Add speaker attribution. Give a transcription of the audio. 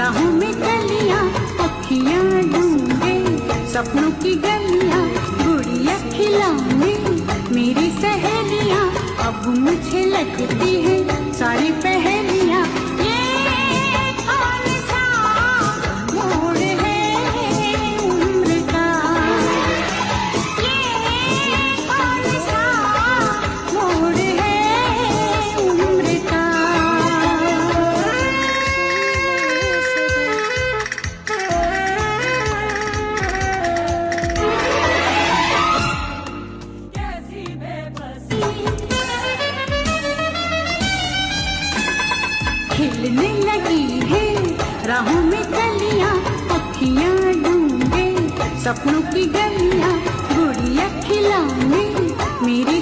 Speaker 1: राहों में कलियां पखियां ढूंढे, सपनों की गलियां गुड़िया खिलाने। मेरी सहेलियां अब मुझे लगती है सारी पहेलियां। ये कौन सा मोड़ है उम्र का, ये कौन सा मोड़ है उम्र का। खिलने लगी है राहों में कलियां पखियां ढूंढे, सपनों की गलियां गुड़िया खिलाने। मेरी